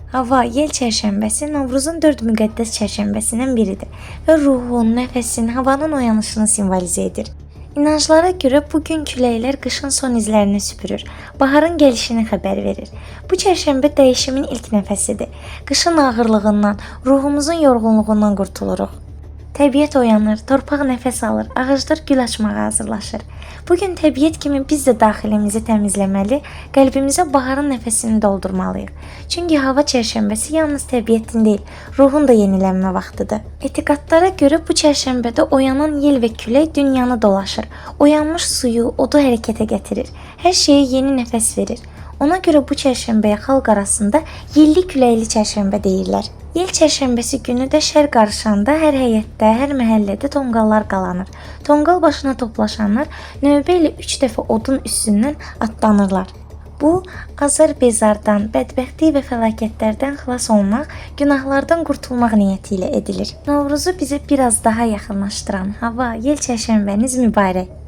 Hava, yel çərşənbəsi Novruzun 4 müqəddəs çərşənbəsindən biridir və ruhun, nəfəsin, havanın oyanışını simvolizə edir. İnanclara görə bu gün küləklər qışın son izlərini süpürür, baharın gəlişini xəbər verir. Bu çərşənbə dəyişimin ilk nəfəsidir. Qışın ağırlığından, ruhumuzun yorğunluğundan qurtuluruq. Təbiət oyanır, torpaq nəfəs alır, ağaclar gül açmağa hazırlaşır. Bugün təbiət kimi biz də daxilimizi təmizləməli, qəlbimizə baharın nəfəsini doldurmalıyıq. Çünki hava çərşənbəsi yalnız təbiətin deyil, ruhun da yenilənmə vaxtıdır. Etiqadlara görə bu çərşənbədə oyanan yel və külək dünyanı dolaşır. Oyanmış suyu, odu hərəkətə gətirir. Hər şeyə yeni nəfəs verir. Ona görə bu çərşənbəyə xalq arasında yelli küləkli çərşənbə deyirlər. Yel çərşənbəsi günü də şər qarışanda hər həyətdə, hər məhəllədə tonqallar qalanır. Tonqal başına toplaşanlar növbə ilə 3 dəfə odun üstündən atlanırlar. Bu, azar-bezardan, bədbəxtlik və fəlakətlərdən xilas olmaq, günahlardan qurtulmaq niyyəti ilə edilir. Novruzu bizə biraz daha yaxınlaşdıran hava, yel çərşənbəniz mübarək.